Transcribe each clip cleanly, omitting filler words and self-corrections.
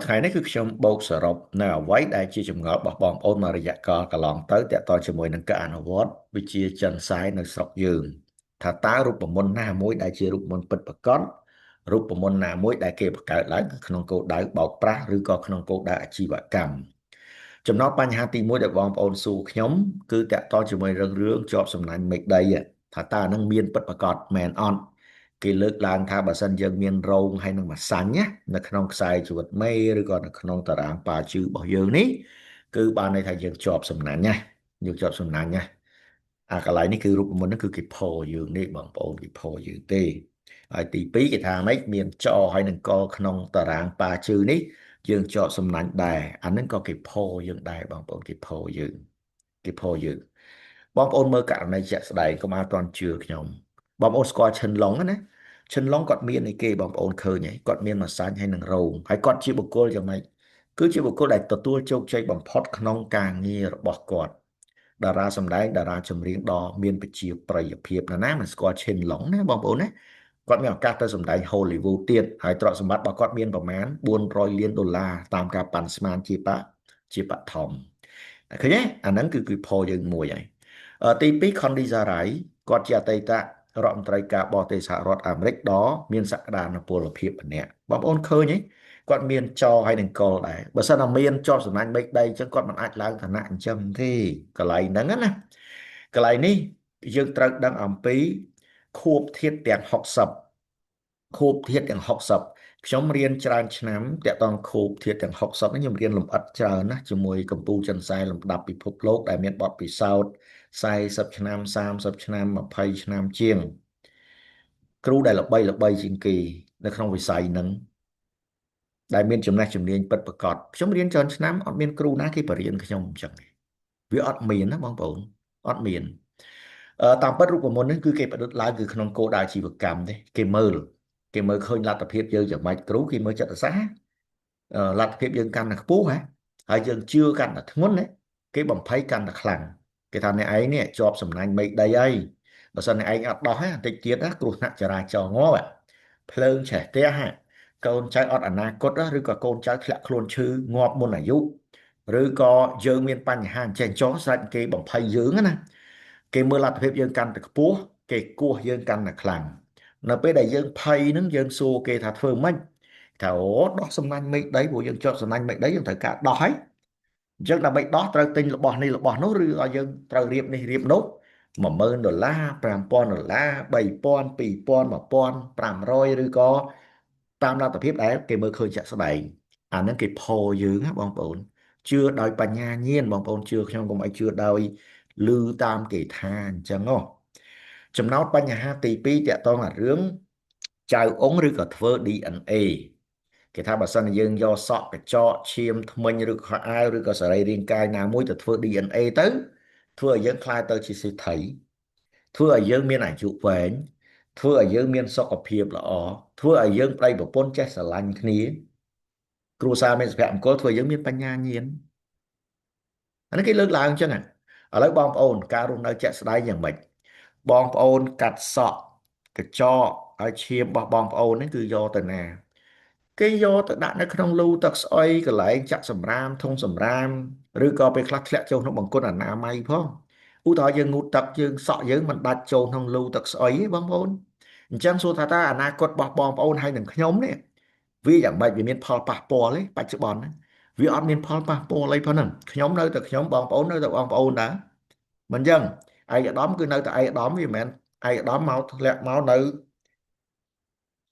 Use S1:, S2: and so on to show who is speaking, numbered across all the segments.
S1: ថ្ងៃនេះគឺខ្ញុំបូកសរុបនៅអ្វីដែលជាចម្ងល់របស់បងប្អូនមករយៈកាលកន្លងទៅទាក់ទងជាមួយនឹងការអនុវត្តវិជ្ជាចិនសាយនៅស្រុកយើងថាតើរូបមន្តណាមួយដែលជារូបមន្តពិតប្រាកដរូបមន្តណាមួយដែលគេបង្កើតឡើងក្នុងគោលដៅបោកប្រាស់ឬក៏ក្នុងគោលដៅអាជីវកម្មចំណោទបញ្ហាទីមួយដែលបងប្អូនសួរខ្ញុំគឺតាក់ទងជាមួយរឿងជាប់សំណាញ់មេឃដីថាតើអានឹងមានពិតប្រាកដមែនអត់គេលើកឡើងថាបើសិនយើងមានរោងហើយនឹងម្សាញ់ណានៅក្នុងខ្សែជីវិតមេឬក៏នៅក្នុងតារាងប៉ាជឺរបស់យើងនេះគឺបានន័យថាយើងជាប់សំណាញ់ណាយើងជាប់សំណាញ់ណាអាកន្លែងនេះគឺរូបមន្តហ្នឹងគឺគេផុសយើងនេះបងប្អូនគេផុសយើងទេហើយទី2គេថាម៉េចមានចហើយនឹងកក្នុងតារាងប៉ាជឺនេះយើងជាប់សំណាញ់ដែរអានឹងក៏គេផុសយើងដែរបងប្អូនគេផុសយើងគេផុសយើងបងប្អូនមើលករណីជាក់ស្ដែងកុំឲ្យតន់ជឿខ្ញុំបងប្អូនស្គាល់ឈិនឡុងណាឈិនឡុងគាត់មានអីគេបងប្អូនឃើញហើយគាត់មានម្សាញ់ហើយនឹងរោងហើយគាត់ជាបុគ្គលយ៉ាងម៉េចគឺជាបុគ្គលដែលទទួលជោគជ័យបំផុតក្នុងការងាររបស់គាត់តារាសម្ដែងតារាចម្រៀងដ៏មានប្រជាប្រិយភាពណាមិនស្គាល់ឈិនឡុងណាបងប្អូនណាគាត់មានឱកាសទៅសម្ដែង Hollywood ទៀតហើយទ្រព្យសម្បត្តិរបស់គាត់មានប្រមាណ400លានដុល្លារតាមការប៉ាន់ស្មានជាបឋមឃើញទេអាហ្នឹងគឺផលយើងមួយហើយទី2 Condizarай គាត់ជាអតីតរដ្ឋមន្ត្រីការបរទេសសហរដ្ឋអាមេរិកដ៏មានសក្តានុពលភាពម្នាក់បងប្អូនឃើញទេគាត់មានចហើយនឹងកលដែរបើសិនតែមានជាប់សំណាញ់បេក្ដីអញ្ចឹងគាត់មិនអាចឡើងឋានៈអញ្ចឹងទេកន្លែងហ្នឹងណាកន្លែងនេះយើងត្រូវដឹងអំពីខួបធាតុទាំង60ខួបធាតុទាំង60ខ្ញុំរៀនច្រើនឆ្នាំតាក់ទងខួបធាតុទាំង60នេះខ្ញុំរៀនលម្អិតច្រើនណាស់ជាមួយកម្ពុជាចិនសែលំដាប់ពិភពលោកដែលមានបទពិសោធន៍40ឆ្នាំ30ឆ្នាំ20ឆ្នាំជាងគ្រូដែលល្បីជាងគេនៅក្នុងវិស័យហ្នឹងដែលមានចំណេះជំនាញពិតប្រាកដខ្ញុំរៀនច្រើនឆ្នាំអត់មានគ្រូណាគេបរៀនខ្ញុំអញ្ចឹងវាអត់មានណាបងប្អូនអត់មានតាមពិតរូបមន្តនេះគឺគេប្រឌិតឡើងគឺក្នុងគោលដៅអាជីវកម្មទេគេមើលឃើញលទ្ធភាពយើងយ៉ាងម៉េចគ្រូគេមើលចិត្តសាស្ត្រលទ្ធភាពយើងកាន់តែខ្ពស់ហ៎ហើយយើងជឿកាន់តែធ្ងន់ណាគេបំភ័យកាន់តែខ្លាំងគេថាអ្នកឯងនេះជាប់សំណាញ់មេឃដីហើយបើសិនអ្នកឯងអត់ដោះទេបន្តិចទៀតណាគ្រោះថ្នាក់ចរាចរណ៍ងាប់ភ្លើងឆេះផ្ទះកូនចៅអត់អនាគតឬក៏កូនចៅធ្លាក់ខ្លួនឈឺងាប់មុនអាយុឬក៏យើងមានបញ្ហាអញ្ចេះចោះស្រេចគេបំភ័យយើងណាគេមើលលទ្ធភាពយើងកាន់តែខ្ពស់គេគោះយើងកាន់តែខ្លាំងនៅពេលដែលយើងភ័យហ្នឹងយើងសួរគេថាធ្វើម៉េចថាអូដោះសំណាញ់មេឃដីព្រោះយើងជាប់សំណាញ់មេឃដីយើងត្រូវការដោះហើយអញ្ចឹងដើម្បីដោះត្រូវទិញរបស់នេះរបស់នោះឬឲ្យយើងត្រូវរៀបនេះរៀបនោះ$10000 $5000 3000 2000 1500ឬក៏តាមលទ្ធភាពដែលគេមើលឃើញជាក់ស្ដែងអាហ្នឹងគេផលយើងណាបងប្អូនជឿដោយបញ្ញាញាណបងប្អូនជឿខ្ញុំកុំឲ្យជឿដោយឮតាមគេថាអញ្ចឹងហ៎ចំណោទបញ្ហាទី2តាក់ទងអារឿងចៅអង្គឬក៏ធ្វើ DNA គេថាបើសិនជាយើងយកសក់កញ្ចក់ឈាមធ្មេញឬខោអាវឬក៏សរីរាង្គកាយណាមួយទៅធ្វើ DNA ទៅធ្វើឲ្យយើងក្លាយទៅជាសេដ្ឋីធ្វើឲ្យយើងមានអាយុវែងធ្វើឲ្យយើងមានសុខភាពល្អធ្វើឲ្យយើងប្តីប្រពន្ធចេះស្រឡាញ់គ្នាគ្រួសារមានសុភមង្គលធ្វើឲ្យយើងមានបញ្ញាញាណអានេះគេលើកឡើងអញ្ចឹងឥឡូវបងប្អូនការរស់នៅជាក់ស្ដែងយ៉ាងម៉េចបងប្អូនកាត់សក់កញ្ចក់ឲ្យឈាមរបស់បងប្អូននេះគឺយកទៅណាគេយកទៅដាក់នៅក្នុងលូទឹកស្អុយកន្លែងចាក់សម្រាមធុងសម្រាមឬក៏ពេលខ្លះធ្លាក់ចូលក្នុងបង្គន់អនាម័យផងឧទាហរណ៍យើងងូតទឹកយើងសក់យើងមិនដាច់ចូលក្នុងលូទឹកស្អុយទេបងប្អូនអញ្ចឹងសួរថាតើអនាគតរបស់បងប្អូនហើយនឹងខ្ញុំនេះវាយ៉ាងម៉េចវាមានផលប៉ះពាល់ទេបច្ចុប្បន្នហ្នឹងវាអត់មានផលប៉ះពាល់អីផងហ្នឹងខ្ញុំនៅតែខ្ញុំបងប្អូននៅតែបងប្អូនដែរមិនអញ្ចឹងឯកឧត្តមគឺនៅតែឯកឧត្តមវាមិនមែនឯកឧត្តមមកធ្លាក់មកនៅ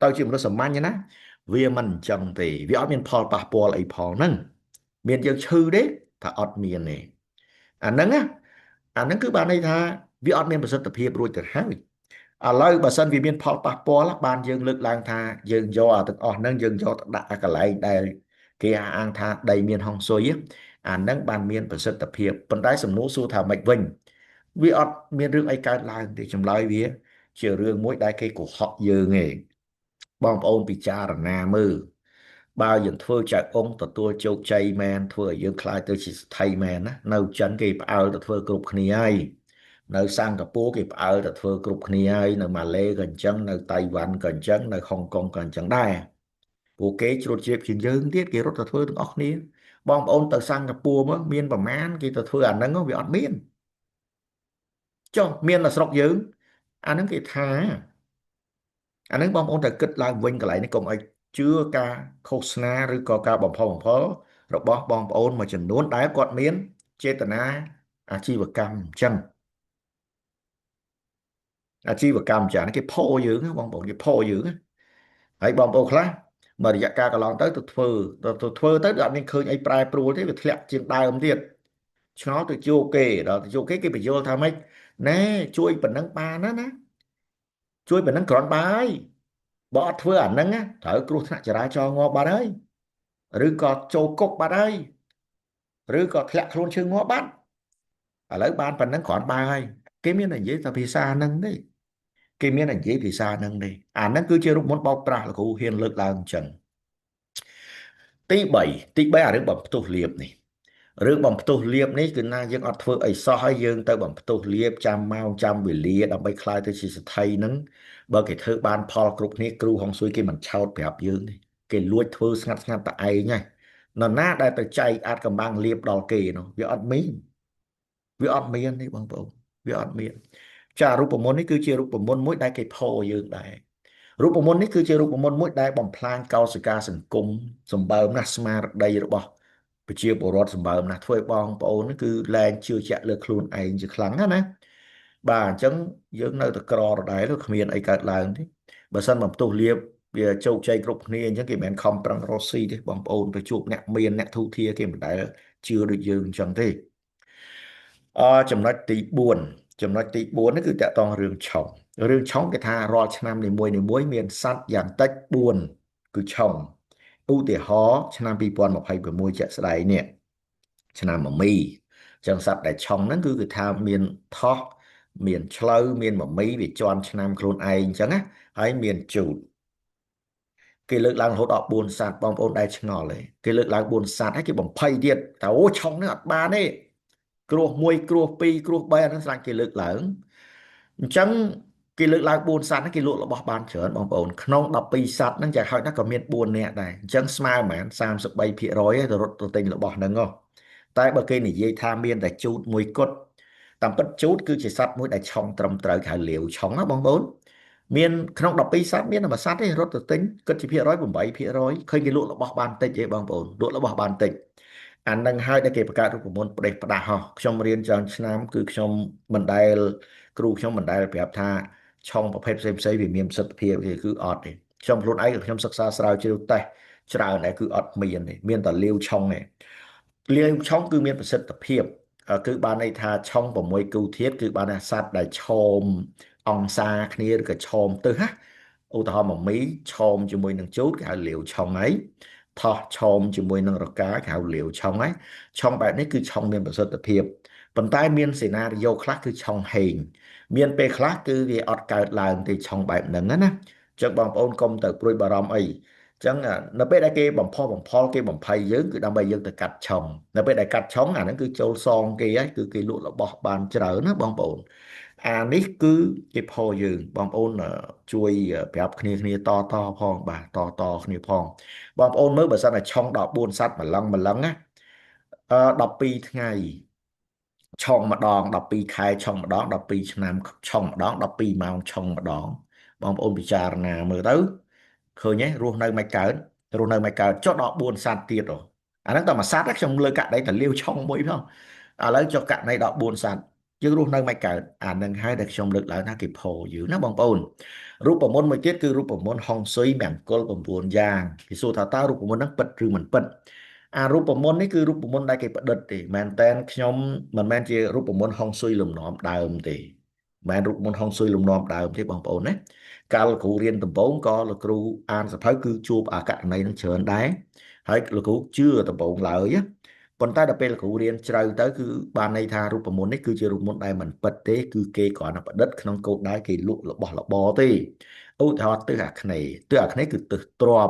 S1: ទៅជាមនុស្សសាមញ្ញណាវាមិនអញ្ចឹងទេវាអត់មានផលប៉ះពាល់អីផងហ្នឹងមានយើងឈឺទេថាអត់មានទេអាហ្នឹងណាអាហ្នឹងគឺបានន័យថាវាអត់មានប្រសិទ្ធភាពរួចទៅហើយឥឡូវបើសិនវាមានផលប៉ះពាល់បានយើងលើកឡើងថាយើងយកអាទាំងអស់ហ្នឹងយើងយកទៅដាក់កន្លែងដែលគេអះអាងថាដីមានហុងស៊ុយអាហ្នឹងបានមានប្រសិទ្ធភាពប៉ុន្តែសំណួរសួរថាម៉េចវិញវាអត់មានរឿងអីកើតឡើងទេចម្លើយវាជារឿងមួយដែលគេកុហកយើងឯងបងប្អូនពិចារណាមើលបើយើងធ្វើចៅអង្គទទួលជោគជ័យមែនធ្វើឲ្យយើងខ្លាចទៅជាស្ថិយមែនណានៅចិនគេផ្អើលទៅធ្វើគ្រប់គ្នាហើយនៅសិង្ហបុរីគេផ្អើលទៅធ្វើគ្រប់គ្នាហើយនៅម៉ាឡេក៏អញ្ចឹងនៅតៃវ៉ាន់ក៏អញ្ចឹងនៅហុងកុងក៏អញ្ចឹងដែរព្រ ពួកគេជ្រួតជ្រាបជាងយើងទៀតគេរត់ទៅធ្វើទាំងអស់គ្នាបងប្អូនទៅសិង្ហបុរីមកមានប្រមាណគេទៅធ្វើអាហ្នឹងវាអត់មានចុះមានតែស្រុកយើងអាហ្នឹងគេថាអាហ្នឹងបងប្អូនត្រូវគិតឡើងវិញកន្លែងនេះកុំឲ្យជឿការឃោសនាឬក៏ការបំផុសបំផុលរបស់បងប្អូនមួយចំនួនដែលគាត់មានចេតនាអាជីវកម្មអញ្ចឹងអាជីវកម្មចាស់គេផោយើងណាបងប្អូនគេផោយើងណាហើយបងប្អូនខ្លះមករយៈកាលកន្លងទៅធ្វើទៅធ្វើទៅអត់មានឃើញអីប្រែប្រួលទេវាធ្លាក់ជាងដើមទៀតឆ្ងល់ទៅជួគេដល់ទៅជួគេគេបញ្យល់ថាម៉េចណែជួយប៉ុណ្ណឹងបានណាជួយប៉ុណ្ណឹងគ្រាន់បើហើយបើអត់ធ្វើអាហ្នឹងណាត្រូវគ្រោះថ្នាក់ចរាចរណ៍ងាប់បាត់ហើយឬក៏ចូលគុកបាត់ហើយឬក៏ធ្លាក់ខ្លួនជើងងាប់បាត់ឥឡូវបានប៉ុណ្ណឹងគ្រាន់បើហើយគេមានតែនិយាយតែភាសាហ្នឹងទេគេមានតែនិយាយភាសាហ្នឹងទេអាហ្នឹងគឺជារូបមន្តបោកប្រាស់លោកគ្រូហ៊ានលើកឡើងអញ្ចឹងទី3អារឿងបំផ្ទុះលៀបនេះរឿងបំផ្ទុះលៀបនេះគឺណាយើងអត់ធ្វើអីសោះហើយយើងទៅបំផ្ទុះលៀបចាំម៉ោងចាំវេលាដើម្បីខ្លាយទៅជាសទ្ធិហ្នឹងបើគេធ្វើបានផលគ្រប់គ្នាគ្រូហុងស៊ុយគេមិនឆោតប្រាប់យើងទេគេលួចធ្វើស្ងាត់ស្ងាត់តែឯងហ្នឹងនរណាដែលទៅចែកអាចកំបាំងលៀបដល់គេនោះវាអត់មានទេបងប្អូនវាអត់មានចារូបមន្តនេះគឺជារូបមន្តមួយដែលគេផយើងដែររូបមន្តនេះគឺជារូបមន្តមួយដែលបំផ្លាញកោសិកាសង្គមសម្បើមណាស់ស្មារតីរបស់ប្រជាពលរដ្ឋសម្បើមណាស់ធ្វើឲ្យបងប្អូនគឺលែងជឿជាក់លើខ្លួនឯងជាខ្លាំងណាបាទអញ្ចឹងយើងនៅតែក្រដដែលគ្មានអីកើតឡើងទេបើសិនមកផ្ទុះលៀបវាជោគជ័យគ្រប់គ្នាអញ្ចឹងគេមិនមែនខំប្រឹងរកស៊ីទេបងប្អូនទៅជួបអ្នកមានអ្នកធូធាគេមិនដែលជឿដូចយើងអញ្ចឹងទេចំណុចទី4នេះគឺតកតងរឿងឆុងគេថារាល់ឆ្នាំនីមួយមានសត្វយ៉ាងតិច4គឺឆុងឧទាហរណ៍ឆ្នាំ2026ជាក់ស្ដែងនេះឆ្នាំមមីចឹងសត្វដែលឆុងហ្នឹងគឺគេថាមានថោះមានឆ្លៅមានមមីវាជន់ឆ្នាំខ្លួនឯងអញ្ចឹងណាហើយមានជូតគេលើកឡើងរហូតដល់4សត្វបងប្អូនដែលឆ្ងល់ទេគេលើកឡើង4សត្វហើយគេបំភ័យទៀតតែអូឆុងហ្នឹងអត់បានទេគ្រោះ1គ្រោះ2គ្រោះ3អាហ្នឹងស្រាប់គេលើកឡើងអញ្ចឹងគេលើកឡើង4សត្វហ្នឹងគេលក់របស់បានច្រើនបងប្អូនក្នុង12សត្វហ្នឹងចាហោចណាស់ក៏មាន4នាក់ដែរអញ្ចឹងស្មើប្រហែល33%ទៅរត់ទៅទិញរបស់ហ្នឹងហ៎តែបើគេនិយាយថាមានតែជូតមួយគត់តាមពិតជូតគឺជាសត្វមួយដែលឆុងត្រឹមត្រូវគេហៅលាវឆុងណាបងប្អូនមានក្នុង12សត្វមានតែមួយសត្វទេរត់ទៅទិញគិតជាភាគរយ8%ឃើញគេលក់របស់បានតិចទេបងប្អូនលក់របស់បានតិចអានឹងហើយដែលគេបង្កើតរូបមន្តផ្ដេសផ្ដាស់ហោះខ្ញុំរៀនច្រើនឆ្នាំគឺខ្ញុំមិនដែលគ្រូខ្ញុំមិនដែលប្រាប់ថាឆុងប្រភេទផ្សេងវាមានប្រសិទ្ធភាពទេគឺអត់ទេខ្ញុំខ្លួនឯងក៏ខ្ញុំសិក្សាស្រាវជ្រាវតេស្តច្រើនដែរគឺអត់មានទេមានតែលាវឆុងទេលាវឆុងគឺមានប្រសិទ្ធភាពគឺបានន័យថាឆុង6គូធាតុគឺបានថាសត្វដែលឆោមអង្សាគ្នាឬក៏ឆោមទៅណាឧទាហរណ៍មីឆោមជាមួយនឹងជូតគេហៅលាវឆុងហើយថោះឆោមជាមួយនឹងរកាគេហៅលាវឆុងហើយឆុងបែបនេះគឺឆុងមានប្រសិទ្ធភាពប៉ុន្តែមានសេណារីយ៉ូខ្លះគឺឆុងហេងមានពេលខ្លះគឺវាអត់កើតឡើងទេឆុងបែបហ្នឹងណាចឹងបងប្អូនកុំទៅព្រួយបារម្ភអីចឹងនៅពេលដែលគេបំផុសបំផុលគេបំភ័យយើងគឺដើម្បីយើងទៅកាត់ឆុងនៅពេលដែលកាត់ឆុងអាហ្នឹងគឺចូលសងគេហើយគឺគេលក់របស់បានច្រើនណាបងប្អូនអានេះគឺគេផយើងបងប្អូនជួយប្រាប់គ្នាតផងបាទគ្នាផងបងប្អូនមើលបើសិនតែឆុងដល់4សត្វម្លឹងណា12ថ្ងៃឆុងម្ដង12ខែឆុងម្ដង12ឆ្នាំឆុងម្ដង12ម៉ោងឆុងម្ដងបងប្អូនពិចារណាមើលទៅឃើញទេរស់នៅមិនកើតចុះដល់4សត្វទៀតអាហ្នឹងតែមួយសត្វខ្ញុំលើកករណីតែលាវឆុងមួយផងឥឡូវចុះករណីដល់4សត្វយើងរស់នៅមិនកើតអានឹងហើយដែលខ្ញុំលើកឡើងថាគេផោយើងណាបងប្អូនរូបមន្តមួយទៀតគឺរូបមន្តហុងស៊ុយមង្គល9យ៉ាងគេសួរថាតើរូបមន្តហ្នឹងពិតឬមិនពិតអារូបមន្តនេះគឺរូបមន្តដែលគេប្រឌិតទេមែនតែនខ្ញុំមិនមែនជារូបមន្តហុងស៊ុយលំនាំដើមទេមិនមែនរូបមន្តហុងស៊ុយលំនាំដើមទេបងប្អូនណាកាលលោកគ្រូរៀនដំបូងក៏លោកគ្រូអានសភៅគឺជួបអាករណីនឹងច្រើនដែរហើយលោកគ្រូជឿដំបូងឡើយណាប៉ុន្តែដល់ពេលលោកគ្រូរៀនជ្រៅទៅគឺបានន័យថារូបមន្តនេះគឺជារូបមន្តដែលមិនពិតទេគឺគេគ្រាន់តែប្រឌិតក្នុងគោលដៅគេលក់របស់របរទេឧទាហរណ៍ទិសអាគ្នេយ៍គឺទិសទ្រប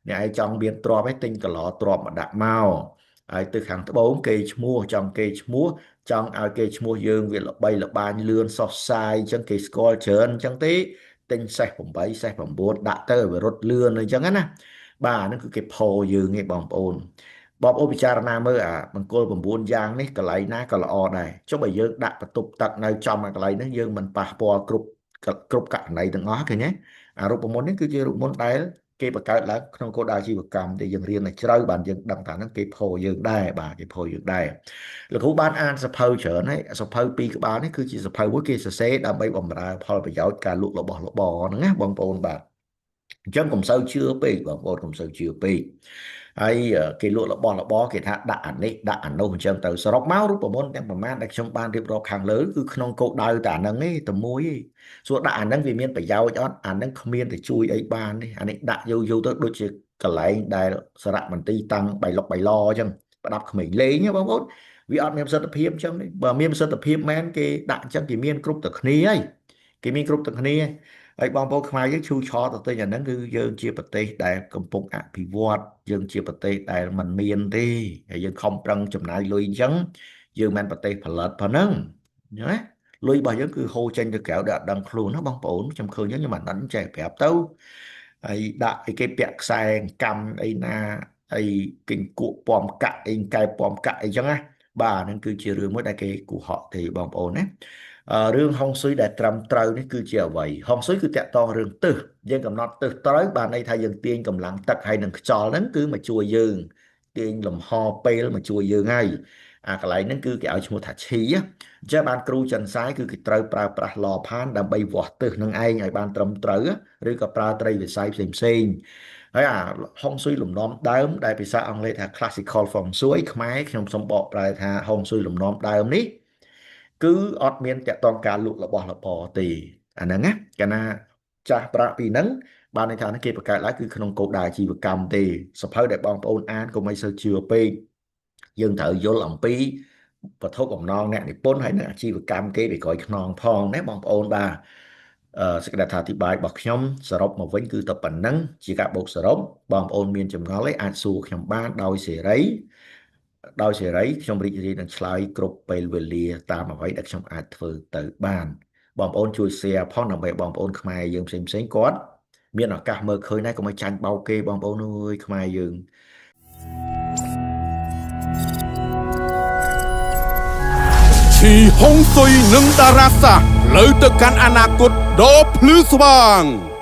S1: អ្នកឯងចង់មានទ្របឯងទិញកឡទ្របមកដាក់មកហើយទិសខាងត្បូងគេឈ្មោះចង់គេឈ្មោះចង់ឲ្យគេឈ្មោះយើងវាល្បីល្បាញលឿនសុសសាយអញ្ចឹងគេស្គាល់ច្រើនអញ្ចឹងទេទិញសេះ8សេះ9ដាក់ទៅវារត់លឿនអញ្ចឹងណា បាទហ្នឹងគឺគេផយើងឯងបងប្អូនពិចារណាមើលអាបង្គោល9យ៉ាងនេះកន្លែងណាក៏ល្អដែរចុះបើយើងដាក់បន្ទប់ទឹកនៅចំកន្លែងហ្នឹងយើងមិនប៉ះពាល់គ្រប់ករណីទាំងអស់ឃើញទេអារូបមន្តនេះគឺជារូបមន្តដែលគេបង្កើតឡើងក្នុងគោលដៅអាជីវកម្មដែលយើងរៀនឲ្យជ្រៅបានយើងដឹងថាហ្នឹងគេផយើងដែរបាទគេផយើងដែរលោកគ្រូបានអានសភៅច្រើនហើយសភៅពីរក្បាលនេះគឺជាសភៅមួយគេសរសេរដើម្បីបម្រើផលប្រយោជន៍ការលក់របស់របរហ្នឹងណាបងប្អូនបាទអញ្ចឹងកុំសូវជឿពេកបងប្អូនកុំសូវជឿពេកហើយគេលក់របស់របរគេថាដាក់អានេះដាក់អានោះអញ្ចឹងទៅសរុបមករូបមន្តទាំងប្រមាណដែលខ្ញុំបានរៀបរាប់ខាងលើគឺក្នុងគោលដៅតែអាហ្នឹងឯងតែមួយឯងសួរដាក់អាហ្នឹងវាមានប្រយោជន៍អត់អាហ្នឹងគ្មានទៅជួយអីបានទេអានេះដាក់យូរទៅដូចជាកន្លែងដែលសារៈមន្ទីរតាំងបៃលុកបៃលអញ្ចឹងប្រដាប់ក្មេងលេងបងប្អូនវាអត់មានប្រសិទ្ធភាពអញ្ចឹងទេបើមានប្រសិទ្ធភាពមែនគេដាក់អញ្ចឹងគេមានគ្រប់តែគ្នាហើយគេមានគ្រប់តែគ្នាហើយបងប្អូនខ្មែរយើងឈូឆរទៅទិញអាហ្នឹងគឺយើងជាប្រទេសដែលកំពុងអភិវឌ្ឍយើងជាប្រទេសដែលមិនមានទេហើយយើងខំប្រឹងចំណាយលុយអញ្ចឹងយើងមិនប្រទេសផលិតប៉ុណ្ណឹងណាលុយរបស់យើងគឺហូរចេញទៅក្រៅដែលអត់ដឹងខ្លួនណាបងប្អូនខ្ញុំឃើញខ្ញុំមិនដឹងចេះប្រាប់ទៅហើយដាក់អីគេពាក់ខ្សែកម្មអីណាអីគិញគក់ពំកាក់អីកែពំកាក់អីចឹងណាបាទហ្នឹងគឺជារឿងមួយដែលគេគូហកទេបងប្អូនណារឿងហុងស៊ុយដែលត្រឹមត្រូវនេះគឺជាអ្វីហុងស៊ុយគឺតាក់ទងរឿងទិសយើងកំណត់ទិសត្រូវបានន័យថាយើងទាញកម្លាំងទឹកហើយនឹងខ្យល់ហ្នឹងគឺមកជួយយើងទាញលំហពេលមកជួយយើងហើយកន្លែងហ្នឹងគឺគេឲ្យឈ្មោះថាឈីអញ្ចឹងបានគ្រូចិនសាយគឺគេត្រូវប្រើប្រាស់ឡផានដើម្បីវាស់ទិសនឹងឯងឲ្យបានត្រឹមត្រូវឬក៏ប្រើត្រីវិស័យផ្សេងហើយអាហុងស៊ុយលំនាំដើមដែលភាសាអង់គ្លេសថា classical feng shui ខ្មែរខ្ញុំសូមបកប្រែថាហុងស៊ុយលំនាំដើមនេះគឺអត់មានតកតងការលក់របស់របរទេអាហ្នឹងណាកាលណាចាស់ប្រាក់ពីហ្នឹងបានន័យថាគេបង្កើតឡើងគឺក្នុងគោលដៅអាជីវកម្មទេសភៅដែលបងប្អូនអានកុំឲ្យសូវជឿពេកយើងត្រូវយល់អំពីវត្ថុបំណងអ្នកនិពន្ធហើយនឹងអាជីវកម្មគេពីក្រោយខ្នងផងណាបងប្អូនបាទសេចក្តីអធិប្បាយរបស់ខ្ញុំសរុបមកវិញគឺតែប៉ុណ្្នឹងជាការបូកសរុបបងប្អូនមានចម្ងល់អីអាចសួរខ្ញុំបានដោយសេរីខ្ញុំរីករាយនឹងឆ្លើយគ្រប់ពេលវេលាតាមអ្វីដែលខ្ញុំអាចធ្វើទៅបានបងប្អូនជួយ share ផងដើម្បីបងប្អូនខ្មែរយើងផ្សេងគាត់មានឱកាសមើលឃើញដែរកុំឲ្យចាញ់បោកគេបងប្អូនអើយខ្មែរយើង
S2: ឈីហុងស៊ុយនិងតារាសាលើទៅកាន់អនាគតដ៏ភ្លឺស្វាង